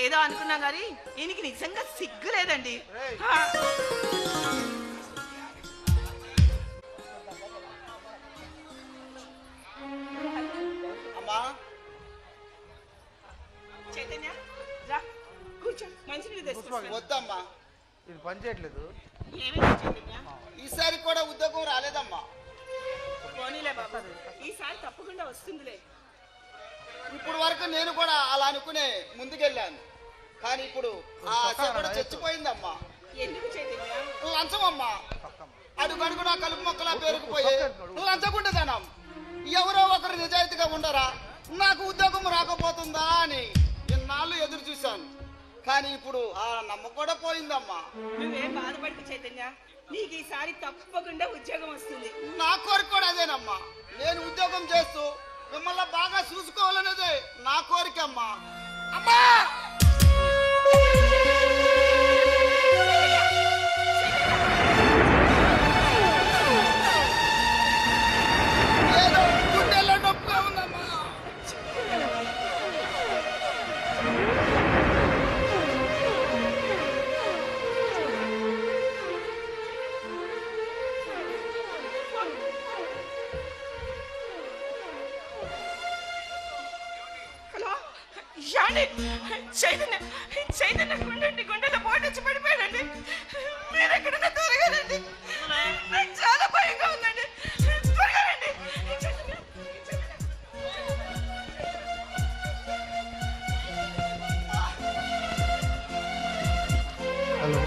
ఏదో అనుకున్నా గానీ ఈయనకి నిజంగా సిగ్గు లేదండి. చైతన్య రా కూర్చో, మంచినీళ్ళు తెచ్చుకో. వద్దమ్మా, ఇది పని చేయట్లేదు. ఏమైంది చైతన్య? ఈసారి కూడా ఉద్యోగం రాలేదమ్మా. పోనీలే బాబు, ఈసారి తప్పకుండా వస్తుందిలే. ఇప్పుడు వరకు నేను కూడా అలా అనుకునే ముందుకెళ్ళాను, కానీ ఇప్పుడు ఆ ఆశ కూడా చచ్చిపోయిందమ్మా. ఎందుకు చైతన్య? నువ్వు లంచమమ్మా, అడుగడుగు నా కలుపు మొక్కలా పేరుకుపోయి నువ్వు లంచకుంటేదానం. ఎవరో ఒకరు నిజాయితీగా ఉండరా, నాకు ఉద్యోగం రాకపోతుందా అని ఎన్నాళ్ళు ఎదురు చూశాను, కానీ ఇప్పుడు ఆ నమ్మకం కూడా పోయిందమ్మా. నువ్వేం బాధపడకు చైతన్య, నీకు ఈసారి తప్పకుండా ఉద్యోగం వస్తుంది. నా కోరిక కూడా అదేనమ్మా. నేను ఉద్యోగం చేస్తూ మిమ్మల్ని బాగా చూసుకోవాలనేదే నా కోరిక అమ్మా. అమ్మా ఏదో గుండెల్లో నొప్పిగా ఉందమ్మా. హలో యాండి, చైతన్య చైతన్య గుండెలో పోటీ వచ్చి పడిపోయాడండి. మీరు ఎక్కడన్నా త్వరగా రండి, నాకు చాలా భయంగా ఉందండి. త్వరగా రండి. హలో,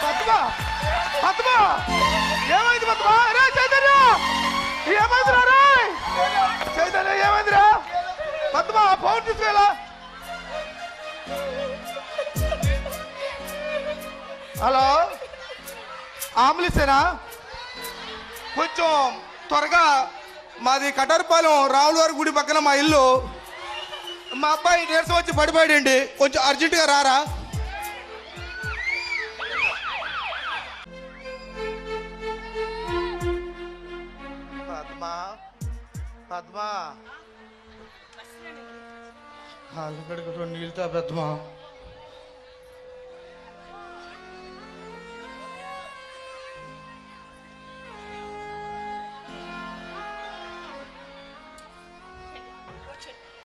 పద్మా పద్మా, ఏమైంది పద్మా? రే చైతన్య, ఏమైందిరా? రే చైతన్య, ఏమైందిరా? పద్మా ఫోన్ తీసుకెళ్ళా. హలో, ఆంబులెన్సేనా? కొంచెం త్వరగా, మాది కటారిపాలెం రావులవారి గుడి పక్కన మా ఇల్లు. మా అబ్బాయి నీరసం వచ్చి పడిపోయాడండి, కొంచెం అర్జెంటుగా రారా. పద్మా పద్మా, కాళ్ళు కడుగుతో నీళ్ళు తా పెద్దమా.